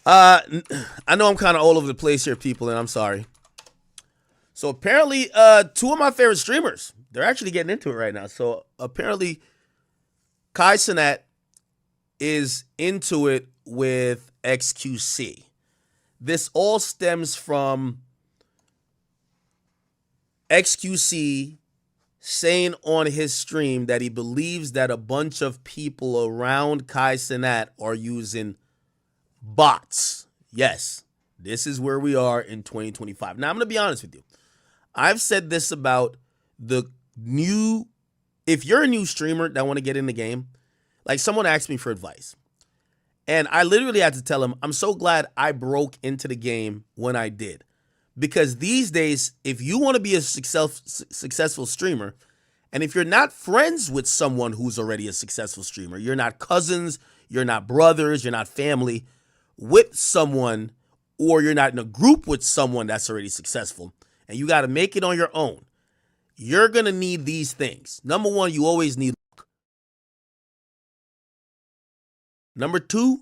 I know I'm kind of all over the place here, people, and I'm sorry. So apparently, two of my favorite streamers, they're actually getting into it right now. So apparently, cenat is into it with XQC. This all stems from XQC saying on his stream that he believes that a bunch of people around cenat are using bots. Yes, this is where we are in 2025. Now, I'm going to be honest with you. I've said this about the new, if you're a new streamer that want to get in the game, like someone asked me for advice. And I literally had to tell him, I'm so glad I broke into the game when I did. Because these days, if you want to be a successful streamer, and if you're not friends with someone who's already a successful streamer, you're not cousins, you're not brothers, you're not family with someone, or you're not in a group with someone that's already successful, and you got to make it on your own, you're going to need these things. Number one, you always need luck. Number two,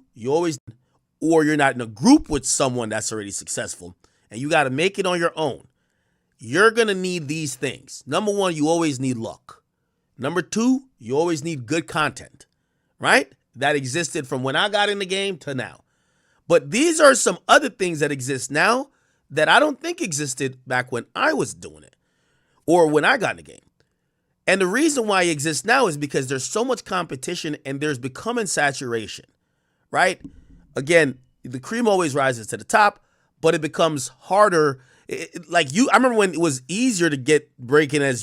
or you're not in a group with someone that's already successful, and you got to make it on your own. You're going to need these things. Number one, you always need luck. Number two, you always need good content, right? That existed from when I got in the game to now. But these are some other things that exist now that I don't think existed back when I was doing it or when I got in the game. And the reason why it exists now is because there's so much competition and there's becoming saturation, right? Again, the cream always rises to the top, but it becomes harder. I remember when it was easier to get breaking on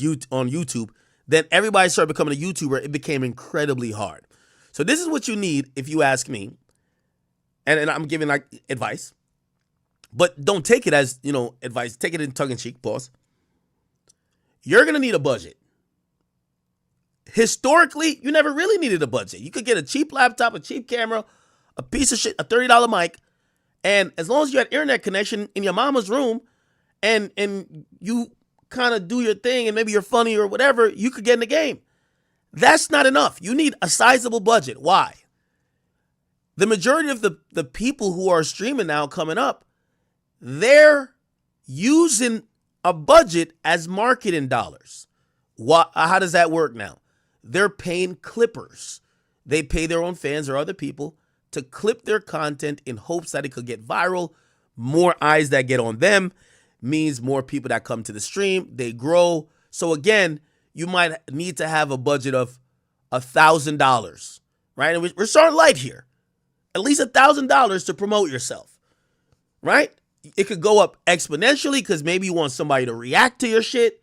YouTube, then everybody started becoming a YouTuber. It became incredibly hard. So this is what you need if you ask me. And I'm giving like advice, but don't take it as, advice. Take it in tongue-in-cheek, pause. You're going to need a budget. Historically, you never really needed a budget. You could get a cheap laptop, a cheap camera, a piece of shit, a $30 mic, and as long as you had internet connection in your mama's room and you kind of do your thing and maybe you're funny or whatever, you could get in the game. That's not enough. You need a sizable budget. Why? The majority of the people who are streaming now coming up, they're using a budget as marketing dollars. How does that work now? They're paying clippers. They pay their own fans or other people to clip their content in hopes that it could get viral. More eyes that get on them means more people that come to the stream. They grow. So again, you might need to have a budget of $1,000, right? And we're starting light here. At least $1,000 to promote yourself, right? It could go up exponentially because maybe you want somebody to react to your shit.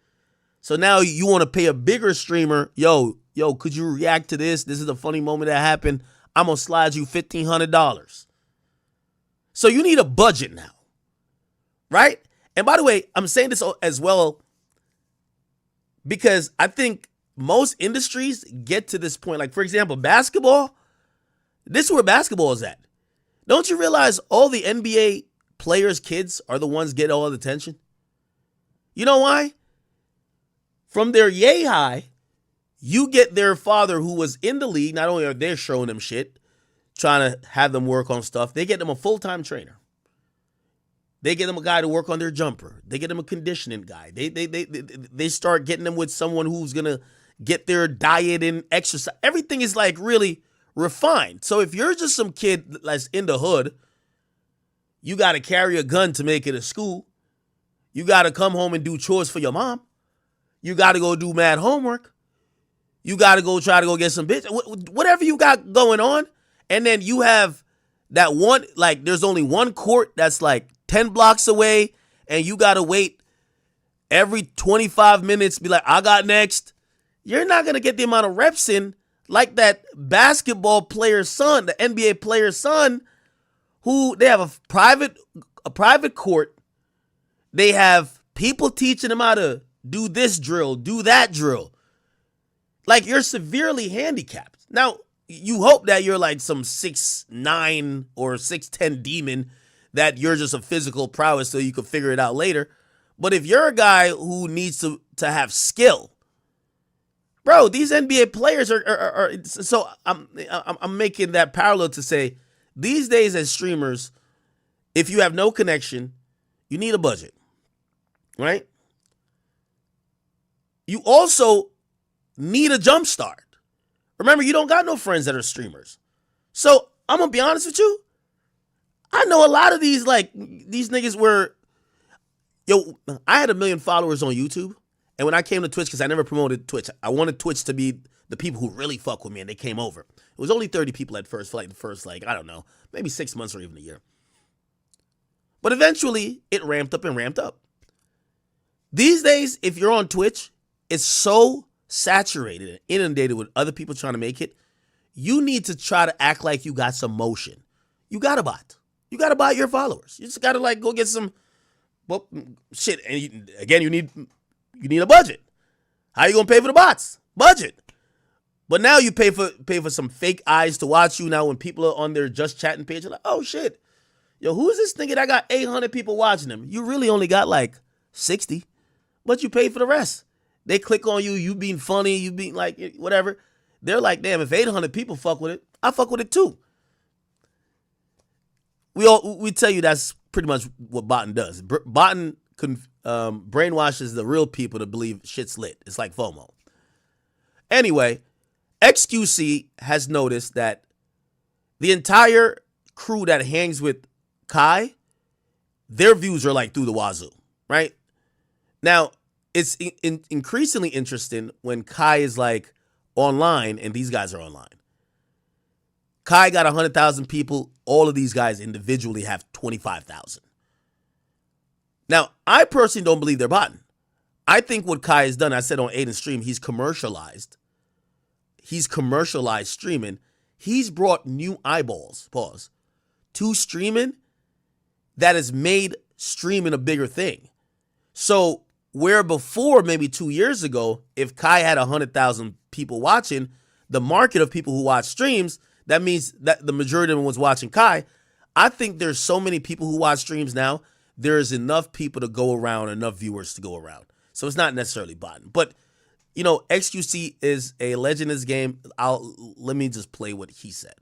So now you want to pay a bigger streamer. Yo, could you react to this? This is a funny moment that happened. I'm going to slide you $1,500. So you need a budget now, right? And by the way, I'm saying this as well because I think most industries get to this point. Like, for example, basketball. This is where basketball is at. Don't you realize all the NBA players' kids are the ones getting all the attention? You know why? From their yay high, you get their father who was in the league. Not only are they showing them shit, trying to have them work on stuff, they get them a full-time They get them a guy to work on their jumper. They get them a conditioning guy. They start getting them with someone who's going to get their diet and exercise. Everything is like really refined. So if you're just some kid that's in the hood, you got to carry a gun to make it to school. You got to come home and do chores for your mom. You got to go do mad homework. You got to go try to go get some bitch. Whatever you got going on. And then you have that one, like there's only one court that's like 10 blocks away. And you got to wait every 25 minutes. Be like, I got next. You're not going to get the amount of reps in like that basketball player's son, the NBA player's son, who they have a private court. They have people teaching them how to do this drill, do that drill. Like you're severely handicapped. Now, you hope that you're like some 6'9" or 6'10" demon, that you're just a physical prowess so you can figure it out later. But if you're a guy who needs to have skill, bro, these NBA players are so I'm making that parallel to say these days as streamers, If you have no connection, you need a budget, right? You also need a jump start. Remember, you don't got no friends that are streamers. So I'm gonna be honest with you. I know a lot of these niggas were, I had 1 million followers on YouTube, and when I came to Twitch, because I never promoted Twitch, I wanted Twitch to be the people who really fuck with me, and they came over. It was only 30 people at first, for like the first, I don't know, maybe 6 months or even a year. But eventually, it ramped up and ramped up. These days, if you're on Twitch, it's so saturated and inundated with other people trying to make it, you need to try to act like you got some motion. You got a bot. You got to buy your followers. You just got to go get some, shit. And again, you need a budget. How you going to pay for the bots? Budget. But now you pay for some fake eyes to watch you. Now when people are on their just chatting page, you're like, oh shit. Yo, who is this nigga that got 800 people watching him? You really only got 60, but you pay for the rest. They click on you, you being funny, you being whatever. They're like, damn, if 800 people fuck with it, I fuck with it too. We tell you that's pretty much what botting does. Botting brainwashes the real people to believe shit's lit. It's like FOMO. Anyway, XQC has noticed that the entire crew that hangs with Kai, their views are through the wazoo, right? Now, it's increasingly interesting when Kai is online and these guys are online. Kai got 100,000 people. All of these guys individually have 25,000. Now, I personally don't believe they're botting. I think what Kai has done, I said on Aiden's stream, he's commercialized streaming. He's brought new eyeballs, to streaming that has made streaming a bigger thing. So where before, maybe 2 years ago, if Kai had 100,000 people watching, the market of people who watch streams, that means that the majority of them was watching Kai. I think there's so many people who watch streams now, there is enough people to go around, enough viewers to go around. So it's not necessarily botting. But, XQC is a legend in this game. Let me just play what he said.